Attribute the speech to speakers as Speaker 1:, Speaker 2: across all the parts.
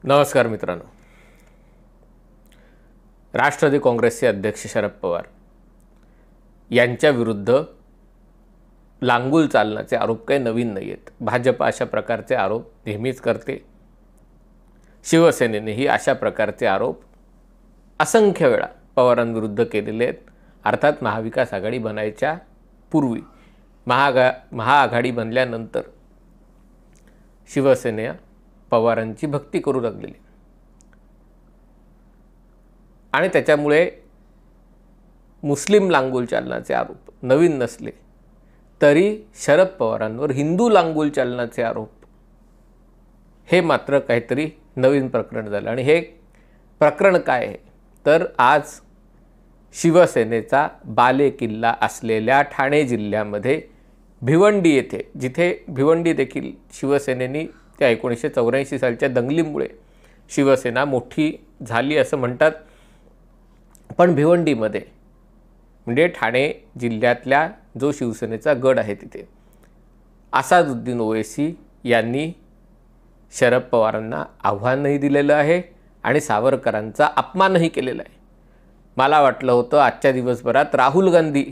Speaker 1: नमस्कार मित्रांनो. राष्ट्रवादी काँग्रेसचे अध्यक्ष शरद पवार यांच्या विरुद्ध लांगुल चालण्याचे आरोप काही नवीन नाही आहेत. भाजप अशा प्रकारचे आरोप नेहमीच करते. शिवसेनेनेही अशा प्रकारचे आरोप असंख्य वेळा पवारांविरुद्ध केलेले आहेत. अर्थात महाविकास आघाडी बनायच्या पूर्वी महाआघाडी बनल्यानंतर शिवसेना पवारांची भक्ती करू लागलेली आणि त्याच्यामुळे मुस्लिम लांगुल चालनाचे आरोप नवीन नसले तरी शरद पवारांवर हिंदू लांगुल चालनाचे आरोप हे मात्र काहीतरी नवीन प्रकरण झालं. आणि हे प्रकरण काय आहे तर आज शिवसेनेचा बालेकिल्ला असलेल्या ठाणे जिल्ह्यामध्ये भिवंडी येथे, जिथे भिवंडी देखील शिवसेनेने त्या 1984 सालच्या दंगलीमुळे शिवसेना मोठी झाली असं म्हणतात. पण भिवंडीमध्ये म्हणजे ठाणे जिल्ह्यातल्या जो शिवसेनेचा गड आहे तिथे असादुद्दीन ओवैसी यांनी शरद पवारांना आव्हानही दिलेलं आहे आणि सावरकरांचा अपमानही केलेला आहे. मला वाटलं होतं आजच्या दिवसभरात राहुल गांधी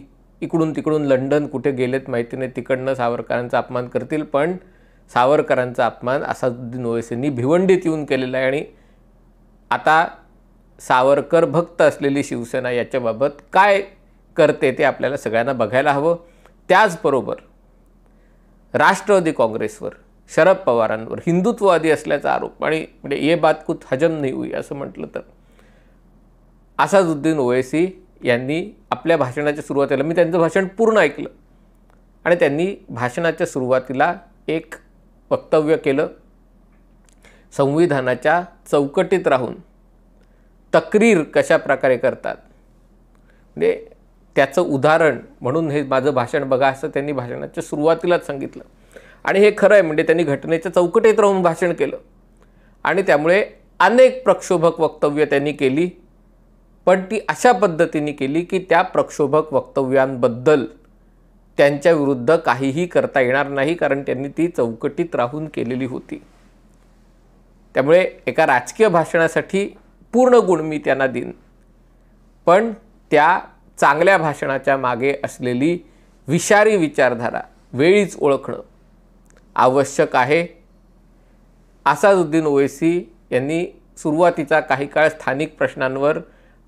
Speaker 1: इकडून तिकडून लंडन कुठे गेलेत माहिती नाही, तिकडनं सावरकरांचा अपमान करतील. पण सावरकरांचा अपमान असादुद्दीन ओवैसींनी भिवंडीत येऊन केलेला आहे. आणि आता सावरकर भक्त असलेली शिवसेना याच्याबाबत काय करते ते आपल्याला सगळ्यांना बघायला हवं. त्याचबरोबर राष्ट्रवादी काँग्रेसवर शरद पवारांवर हिंदुत्ववादी असल्याचा आरोप, आणि म्हणजे ये बात कुछ हजम नाही हुई असं म्हटलं तर असादुद्दीन ओवैसी यांनी आपल्या भाषणाच्या सुरुवातीला, मी त्यांचं भाषण पूर्ण ऐकलं, आणि त्यांनी भाषणाच्या सुरुवातीला एक वक्तव्य केलं. संविधानाच्या चौकटीत राहून तक्रीर कशा प्रकारे करतात म्हणजे त्याचं उदाहरण म्हणून हे माझं भाषण बघा असं त्यांनी भाषणाच्या सुरुवातीलाच सांगितलं. आणि हे खरं आहे, म्हणजे त्यांनी घटनेच्या चौकटीत राहून भाषण केलं आणि त्यामुळे अनेक प्रक्षोभक वक्तव्य त्यांनी केली. पण ती अशा पद्धतीने केली की त्या प्रक्षोभक वक्तव्यांबद्दल त्यांच्या विरुद्ध काहीही करता येणार नाही, कारण त्यांनी ती चौकटीत राहून केलेली होती. त्यामुळे एका राजकीय भाषणासाठी पूर्ण गुण मी त्यांना देईन, पण त्या चांगल्या भाषणाच्या मागे असलेली विषारी विचारधारा वेळीच ओळखणं आवश्यक आहे. असादुद्दीन ओवैसी यांनी सुरुवातीचा काही काळ स्थानिक प्रश्नांवर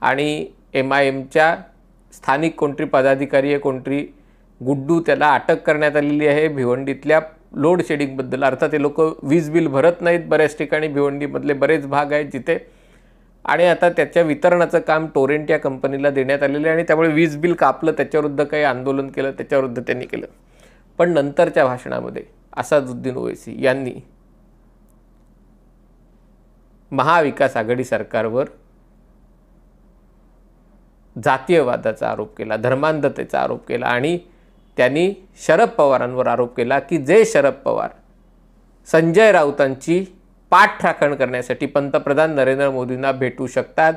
Speaker 1: आणि MIMच्या स्थानिक कोणतरी पदाधिकारी आहे, कोणतरी गुड्डू, त्याला अटक करण्यात आलेली आहे भिवंडीतल्या लोड शेडिंगबद्दल. अर्थात ते लोक वीज बिल भरत नाहीत बऱ्याच ठिकाणी, भिवंडीमधले बरेच भाग आहेत जिथे, आणि आता त्याच्या वितरणाचं काम टोरेंट या कंपनीला देण्यात आलेलं आहे आणि त्यामुळे वीज बिल कापलं, त्याच्याविरुद्ध काही आंदोलन केलं, त्याच्याविरुद्ध त्यांनी केलं. पण नंतरच्या भाषणामध्ये असादुद्दीन ओवैसी यांनी महाविकास आघाडी सरकारवर जातीयवादाचा आरोप केला, धर्मांधतेचा आरोप केला, आणि त्यांनी शरद पवारांवर आरोप केला की जे शरद पवार संजय राऊतांची पाठराखण करण्यासाठी पंतप्रधान नरेंद्र मोदींना भेटू शकतात,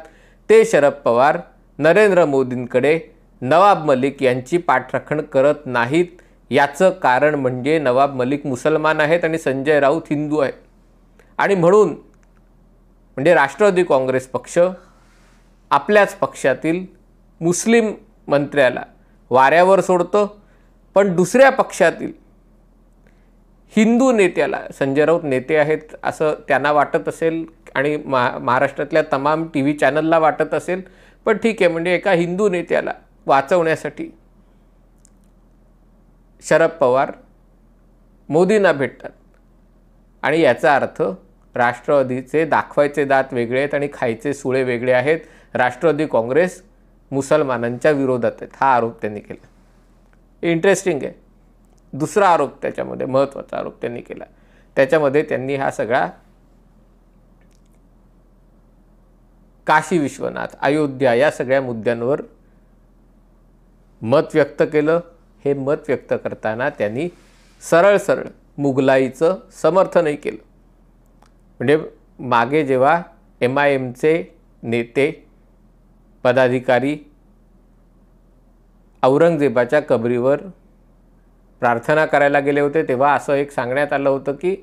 Speaker 1: ते शरद पवार नरेंद्र मोदींकडे नवाब मलिक यांची पाठराखण करत नाहीत. याचं कारण म्हणजे नवाब मलिक मुसलमान आहेत आणि संजय राऊत हिंदू आहेत. आणि म्हणून म्हणजे राष्ट्रवादी काँग्रेस पक्ष आपल्याच पक्षातील मुस्लिम मंत्र्याला वाऱ्यावर सोडतो, पण दुसऱ्या पक्षातील हिंदू नेत्याला, संजय राऊत नेते आहेत असं त्यांना वाटत असेल आणि महाराष्ट्रातल्या तमाम TV चॅनलला वाटत असेल, पण ठीक आहे, म्हणजे एका हिंदू नेत्याला वाचवण्यासाठी शरद पवार मोदींना भेटतात. आणि याचा अर्थ राष्ट्रवादीचे दाखवायचे दात वेगळे आहेत आणि खायचे सुळे वेगळे आहेत. राष्ट्रवादी काँग्रेस मुसलमानांच्या विरोधात आहेत, हा आरोप त्यांनी केला. इंटरेस्टिंग आहे. दुसरा आरोप, त्याच्यामध्ये महत्त्वाचा आरोप त्यांनी केला, त्याच्यामध्ये त्यांनी हा सगळा काशी विश्वनाथ, अयोध्या या सगळ्या मुद्द्यांवर मत व्यक्त केलं. हे मत व्यक्त करताना त्यांनी सरळ सरळ मुघलाईचं समर्थनही केलं. म्हणजे मागे जेव्हा MIMचे नेते पदाधिकारी औरंगजेबाच्या कबरीवर प्रार्थना करायला गेले होते, तेव्हा असं एक सांगण्यात आलं होतं की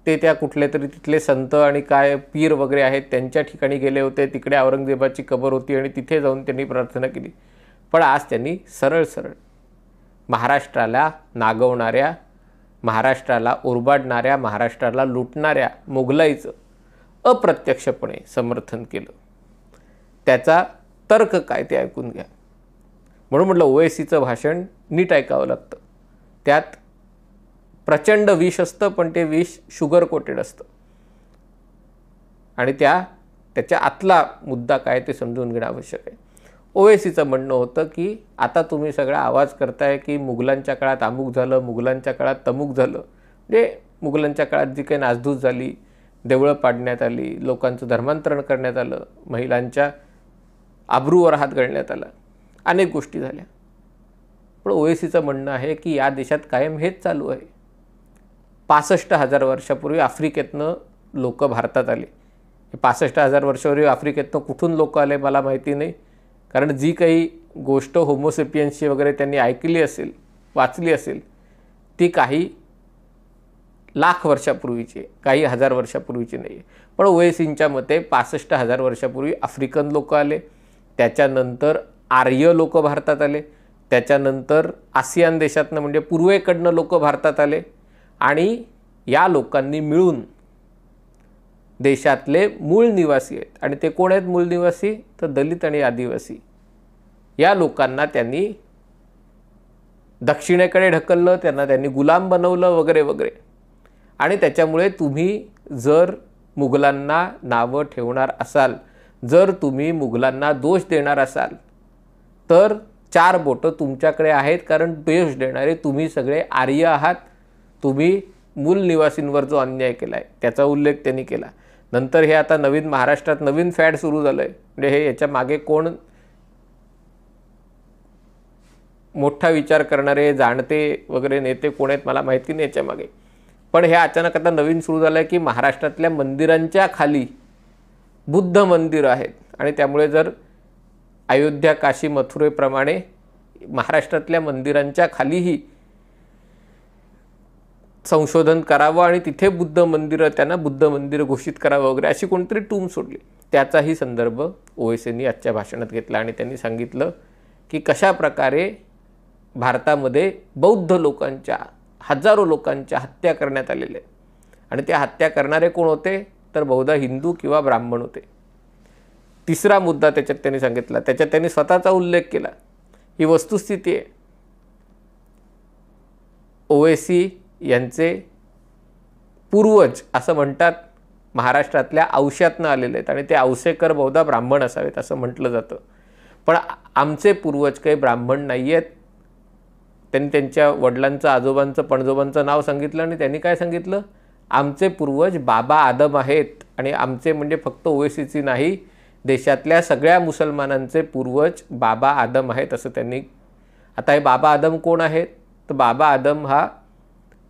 Speaker 1: ते त्या कुठले तरी तिथले संत आणि काय पीर वगैरे आहेत त्यांच्या ठिकाणी गेले होते. तिकडे औरंगजेबाची कबर होती आणि तिथे जाऊन त्यांनी प्रार्थना केली. पण आज त्यांनी सरळ सरळ महाराष्ट्राला नागवणाऱ्या, महाराष्ट्राला ओरबाडणाऱ्या, महाराष्ट्राला लुटणाऱ्या मोगलाईचं अप्रत्यक्षपणे समर्थन केलं. त्याचा तर्क काय ते ऐकून घ्या. म्हणून म्हटलं ओवेसीचं भाषण नीट ऐकावं लागतं. त्यात प्रचंड विष असतं, पण ते विष शुगर कोटेड असतं आणि त्याच्या आतला मुद्दा काय ते समजून घेणं आवश्यक आहे. ओवेसीचं म्हणणं होतं की आता तुम्ही सगळा आवाज करताय की मुघलांच्या काळात अमुक झालं, मुघलांच्या काळात तमुक झालं. म्हणजे मुघलांच्या काळात जी काही नासधूस झाली, देवळं पाडण्यात आली, लोकांचं धर्मांतरण करण्यात आलं, महिलांच्या आबरूवर हात घालण्यात आला, अनेक गोष्टी झाल्या. पण ओवेसीचं म्हणणं आहे की या देशात कायम हेच चालू आहे. 65,000 वर्षापूर्वी आफ्रिकेतनं लोक भारतात आले. 65,000 वर्षापूर्वी आफ्रिकेतनं कुठून लोक आले मला माहिती नाही, कारण जी काही गोष्ट होमोसेपियन्सची वगैरे त्यांनी ऐकली असेल, वाचली असेल, ती काही लाख वर्षापूर्वीची, काही हजार वर्षापूर्वीची नाही आहे. पण ओवेसींच्या मते 65,000 वर्षापूर्वी आफ्रिकन लोक आले, त्याच्यानंतर आर्य लोक भारतात आले, त्याच्यानंतर आसियान देशातनं म्हणजे पूर्वेकडनं लोक भारतात आले आणि या लोकांनी मिळून देशातले मूळ निवासी आहेत. आणि ते कोण आहेत मूळ निवासी? तर दलित आणि आदिवासी. या लोकांना त्यांनी दक्षिणेकडे ढकललं, त्यांनी गुलाम बनवलं वगैरे वगैरे. आणि त्याच्यामुळे तुम्ही जर मुघलांना नावं ठेवणार असाल, जर तुम्ही मुघलांना दोष देणार असाल, तर 4 बोटं तुमच्याकडे आहेत, कारण दोष देणारे तुम्ही सगळे आर्य आहात. तुम्ही मूल निवासींवर जो अन्याय केला आहे त्याचा उल्लेख त्यांनी केला. नंतर हे आता नवीन महाराष्ट्रात नवीन फॅड सुरू झालं आहे. म्हणजे हे याच्या मागे कोण मोठा विचार करणारे जाणते वगैरे नेते कोण आहेत मला माहिती नाही याच्या मागे. पण हे अचानक आता नवीन सुरू झालं आहे की महाराष्ट्रातल्या मंदिरांच्या खाली बुद्ध मंदिर आहेत आणि त्यामुळे जर अयोध्या, काशी, मथुरेप्रमाणे महाराष्ट्रातल्या मंदिरांच्या खालीही संशोधन करावं आणि तिथे बुद्ध मंदिरं, त्यांना बुद्ध मंदिरं घोषित करावं वगैरे अशी कोणतरी टूम सोडली. त्याचाही संदर्भ ओवेसींनी आजच्या भाषणात घेतला आणि त्यांनी सांगितलं की कशा प्रकारे भारतामध्ये बौद्ध लोकांच्या, हजारो लोकांच्या हत्या करण्यात आलेल्या आणि त्या हत्या करणारे कोण होते? तर बहुधा हिंदू किंवा ब्राह्मण होते. तिसरा मुद्दा त्याच्यात त्यांनी सांगितला, त्याच्यात त्यांनी स्वतःचा उल्लेख केला. ही वस्तुस्थिती आहे. ओवेसी यांचे पूर्वज असं म्हणतात महाराष्ट्रातल्या औश्यातनं आलेले आहेत आणि ते औसेकर बहुधा ब्राह्मण असावेत असं म्हटलं जातं. पण आमचे पूर्वज काही ब्राह्मण नाही आहेत. त्यांनी त्यांच्या वडिलांचं, आजोबांचं, पणजोबांचं नाव सांगितलं आणि त्यांनी काय सांगितलं? आमचे पूर्वज बाबा आदम आहेत. आणि आमचे म्हणजे फक्त ओवेसीची नाही, देशातल्या सगळ्या मुसलमानांचे पूर्वज बाबा आदम आहेत असं त्यांनी. आता हे बाबा आदम कोण आहेत? तर बाबा आदम हा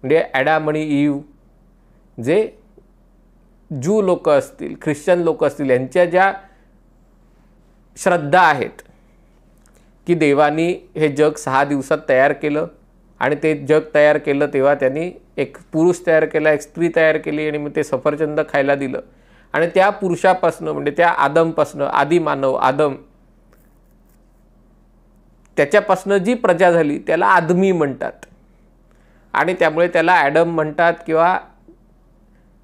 Speaker 1: म्हणजे ॲडम आणि ईव, जे ज्यू लोक असतील, ख्रिश्चन लोक असतील, यांच्या ज्या श्रद्धा आहेत की देवानी हे जग 6 दिवसात तयार केलं आणि ते जग तयार केलं तेव्हा त्यांनी एक पुरुष तयार केला, एक स्त्री तयार केली आणि मग ते सफरचंद खायला दिलं आणि त्या पुरुषापासनं म्हणजे त्या आदमपासनं, आदी मानव आदम, त्याच्यापासनं जी प्रजा झाली त्याला आदमी म्हणतात आणि त्यामुळे त्याला ॲडम म्हणतात. किंवा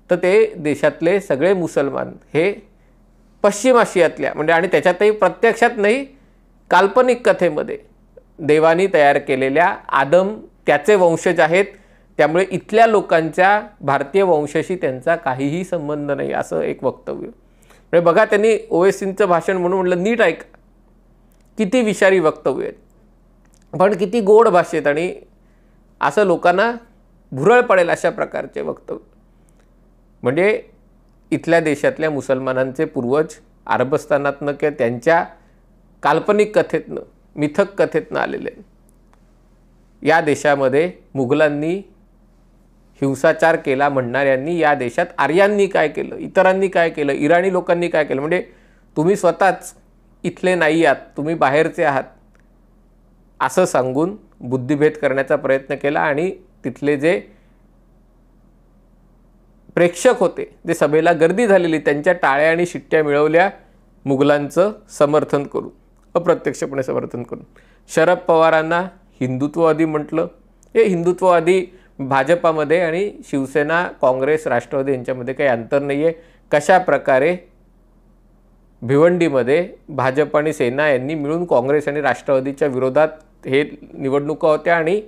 Speaker 1: तर ते देशातले सगळे मुसलमान हे पश्चिम आशियातल्या म्हणजे, आणि त्याच्यातही प्रत्यक्षात नाही, काल्पनिक कथेमध्ये देवानी तयार केलेल्या आदम त्याचे वंशज आहेत. त्यामुळे इथल्या लोकांच्या भारतीय वंशाशी त्यांचा काहीही संबंध नाही असं एक वक्तव्य. म्हणजे बघा, त्यांनी ओवेसींचं भाषण म्हणून म्हटलं नीट ऐका, किती विषारी वक्तव्य आहेत पण किती गोड भाषेत आणि असं लोकांना भुरळ पडेल अशा प्रकारचे वक्तव्य. म्हणजे इथल्या देशातल्या मुसलमानांचे पूर्वज अरबस्थानातनं किंवा त्यांच्या काल्पनिक कथेतनं, मिथक कथेतनं आलेले. या देशामध्ये मुघलांनी हिंसाचार केला म्हणणाऱ्यांनी या देशात आर्यांनी काय केलं, इतरांनी काय केलं, इराणी लोकांनी काय केलं, म्हणजे तुम्ही स्वतःच इथले नाही आहात, तुम्ही बाहेरचे आहात असं सांगून बुद्धिभेद करण्याचा प्रयत्न केला. आणि तिथले जे प्रेक्षक होते, जे सभेला गर्दी झालेली, त्यांच्या टाळ्या आणि शिट्ट्या मिळवल्या मुघलांचं समर्थन करून, अप्रत्यक्षपणे समर्थन करून. शरद पवारांना हिंदुत्ववादी म्हटलं. हे हिंदुत्ववादी भाजपामध्ये आणि शिवसेना, काँग्रेस, राष्ट्रवादी यांच्यामध्ये काही अंतर नाही आहे. कशा प्रकारे भिवंडीमध्ये भाजप आणि सेना यांनी मिळून काँग्रेस आणि राष्ट्रवादीच्या विरोधात हे निवडणुका होत्या आणि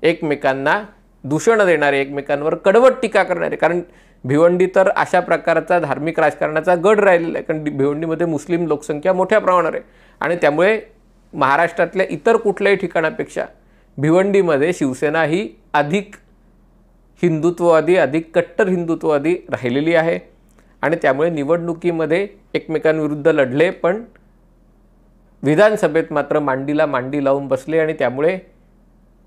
Speaker 1: एकमेकांना दूषण देणारे, एकमेकांवर कडवट टीका करणारे. कारण भिवंडी तर अशा प्रकारचा धार्मिक राजकारणाचा गड राहिलेला आहे, कारण भिवंडीमध्ये मुस्लिम लोकसंख्या मोठ्या प्रमाणावर आहे आणि त्यामुळे महाराष्ट्रातल्या इतर कुठल्याही ठिकाणापेक्षा भिवंडीमध्ये शिवसेना ही अधिक हिंदुत्ववादी, अधिक कट्टर हिंदुत्ववादी राहिलेली आहे आणि त्यामुळे निवडणुकीमध्ये एकमेकांविरुद्ध लढले, पण विधानसभेत मात्र मांडीला मांडी लावून बसले आणि त्यामुळे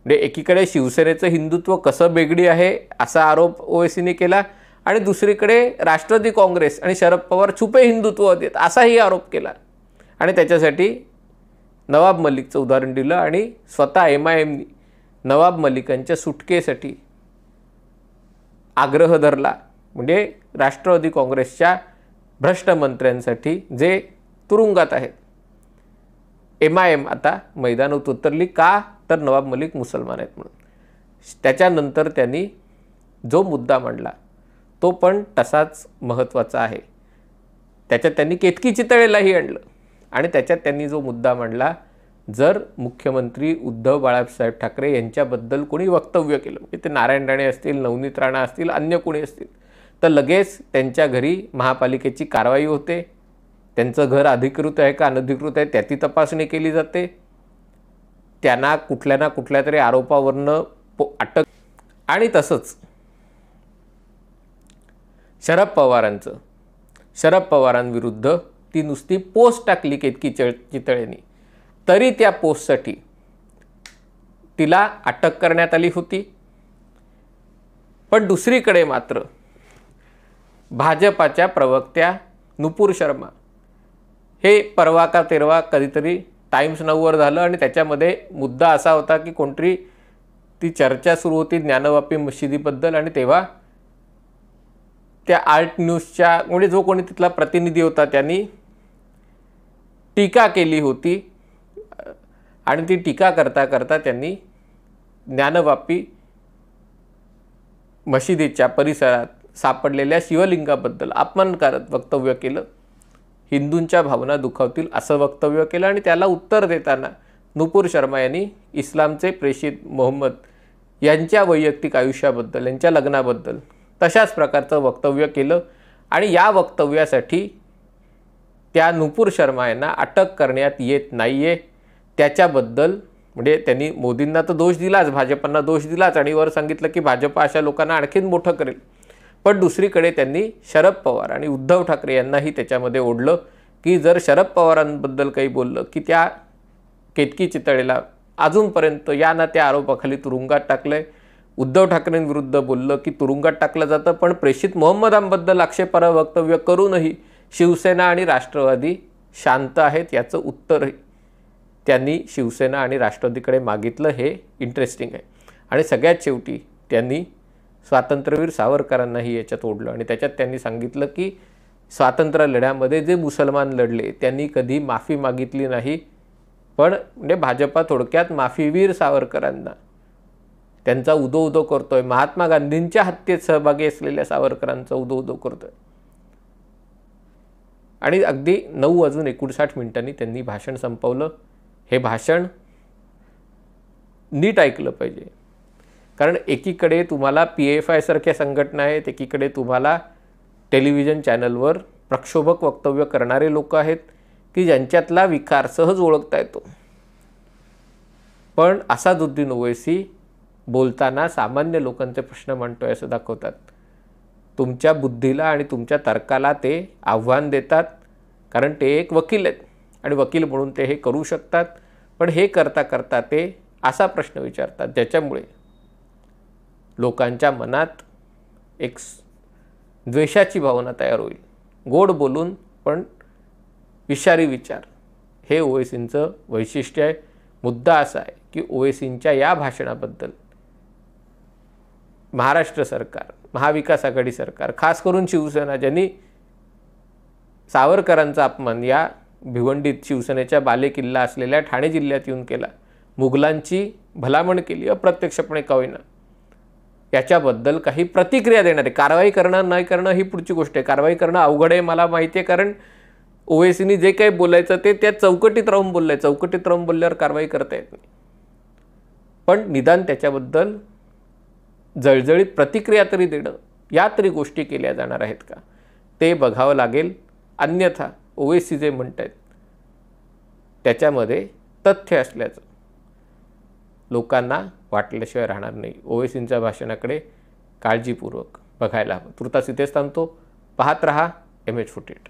Speaker 1: एकीकडे शिवसेनेचं हिंदुत्व कसं बेगडी आहे असा आरोप ओवेसीने केला आणि दुसरीकडे राष्ट्रवादी काँग्रेस आणि शरद पवार छुपे हिंदुत्ववादी आहेत असाही आरोप केला आणि त्याच्यासाठी नवाब मलिकचं उदाहरण दिलं आणि स्वतः MIMनी नवाब मलिकांच्या सुटकेसाठी आग्रह धरला. म्हणजे राष्ट्रवादी काँग्रेसच्या भ्रष्ट मंत्र्यांसाठी जे तुरुंगात आहेत, MIM आता मैदानात उतरली. का? तर नवाब मलिक मुसलमान आहेत म्हणून. त्याच्यानंतर त्यांनी जो मुद्दा मांडला तो पण तसाच महत्त्वाचा आहे. त्याच्यात त्यांनी केतकी चितळेलाही आणलं आणि त्याच्यात त्यांनी जो मुद्दा मांडला, जर मुख्यमंत्री उद्धव बाळासाहेब ठाकरे यांच्याबद्दल कोणी वक्तव्य केलं, म्हणजे ते नारायण राणे असतील, नवनीत राणा असतील, अन्य कोणी असतील, तर लगेच त्यांच्या घरी महापालिकेची कारवाई होते. त्यांचं घर अधिकृत आहे का अनधिकृत आहे त्याची तपासणी केली जाते. त्यांना कुठल्या ना कुठल्या तरी आरोपावरनं अटक. आणि तसंच शरद पवारांविरुद्ध ती नुसती पोस्ट टाकली केतकी चितळेंनी, तरी त्या पोस्टसाठी तिला अटक करण्यात आली होती. पण दुसरीकडे मात्र भाजपाच्या प्रवक्त्या नुपूर शर्मा, हे परवा का तेरवा कधीतरी टाइम्स नाऊवर झालं आणि त्याच्यामध्ये मुद्दा असा होता की कोणतरी ती चर्चा सुरू होती ज्ञानवापी मशिदीबद्दल आणि तेव्हा त्या आर्ट न्यूजच्या म्हणजे जो कोणी तिथला प्रतिनिधी होता त्यांनी टीका केली होती आणि ती टीका करता करता त्यांनी ज्ञानवापी मशिदीच्या परिसरात सापडलेल्या शिवलिंगाबद्दल अपमानकारक वक्तव्य केलं, हिंदूंच्या भावना दुखावतील असं वक्तव्य केलं आणि त्याला उत्तर देताना नुपूर शर्मा यांनी इस्लामचे प्रेषित मोहम्मद यांच्या वैयक्तिक आयुष्याबद्दल, यांच्या लग्नाबद्दल तशाच प्रकारचं वक्तव्य केलं आणि या वक्तव्यासाठी त्या नुपूर शर्मा यांना अटक करण्यात येत नाही आहे. त्याच्याबद्दल म्हणजे त्यांनी मोदींना तर दोष दिलाच, भाजपांना दोष दिलाच आणि वर सांगितलं की भाजप अशा लोकांना आणखीन मोठं करेल. पण दुसरीकडे त्यांनी शरद पवार आणि उद्धव ठाकरे यांनाही त्याच्यामध्ये ओढलं की जर शरद पवारांबद्दल काही बोललं की त्या केतकी चितळेला अजूनपर्यंत या ना त्या आरोपाखाली तुरुंगात टाकलं आहे, उद्धव ठाकरेंविरुद्ध बोललं की तुरुंगात टाकलं जातं, पण प्रेषित मोहम्मदांबद्दल आक्षेपार्ह वक्तव्य करूनही शिवसेना आणि राष्ट्रवादी शांत आहेत. याचं उत्तरही त्यांनी शिवसेना आणि राष्ट्रवादीकडे मागितलं. हे इंटरेस्टिंग आहे. आणि सगळ्यात शेवटी त्यांनी स्वातंत्र्यवीर सावरकरांनाही याच्यात ओढलं आणि त्याच्यात त्यांनी सांगितलं की स्वातंत्र्य लढ्यामध्ये जे मुसलमान लढले त्यांनी कधी माफी मागितली नाही, पण म्हणजे भाजपा थोडक्यात माफीवीर सावरकरांना त्यांचा उदो उदो करतोय, महात्मा गांधींच्या हत्येत सहभागी असलेल्या सावरकरांचा उदो उदो करतोय. आणि अगदी 9:59 त्यांनी भाषण संपवलं. हे भाषण नीट ऐकलं पाहिजे, कारण एकीकडे तुम्हाला PFI सारख्या संघटना आहेत, एकीकडे तुम्हाला टेलिव्हिजन चॅनलवर प्रक्षोभक वक्तव्य करणारे लोक आहेत की ज्यांच्यातला विकार सहज ओळखता येतो. पण असादुद्दीन ओवैसी बोलताना सामान्य लोकांचे प्रश्न मांडतोय असं दाखवतात. तुमच्या बुद्धीला आणि तुमच्या तर्काला ते आव्हान देतात, कारण ते एक वकील आहेत आणि वकील म्हणून ते हे करू शकतात. पण हे करता करता ते असा प्रश्न विचारतात ज्याच्यामुळे लोकांच्या मनात एक द्वेषाची भावना तयार होईल. गोड बोलून पण विषारी विचार, हे ओवैसींचं वैशिष्ट्य आहे. मुद्दा असा आहे की ओवैसींच्या या भाषणाबद्दल महाराष्ट्र सरकार महाविकास आघाडी सरकार, खास करून शिवसेना, ज्यांनी सावरकरांचा अपमान या भिवंडीत शिवसेनेच्या बालेकिल्ला असलेल्या ठाणे जिल्ह्यात येऊन केला, मुघलांची भलामण केली अप्रत्यक्षपणे का होईना, याच्याबद्दल काही प्रतिक्रिया देणारे, कारवाई करणं नाही करणं ही पुढची गोष्ट आहे. कारवाई करणं अवघड आहे मला माहिती आहे, कारण ओवेसीनी जे काही बोलायचं ते त्या चौकटीत राहून बोललंय. चौकटीत राहून बोलल्यावर कारवाई करता येत नाही, पण निदान त्याच्याबद्दल जळजळीत प्रतिक्रिया तरी देणं, या तरी गोष्टी केल्या जाणार आहेत का ते बघावं लागेल. अन्यथा ओवेसी जे म्हणत आहेत त्याच्यामध्ये तथ्य असल्याचं लोकांना वाटल्याशिवाय राहणार नाही. ओवेसींच्या भाषणाकडे काळजीपूर्वक बघायला हवं. तुर्तास इथेच थांबतो. पाहत रहा MH48.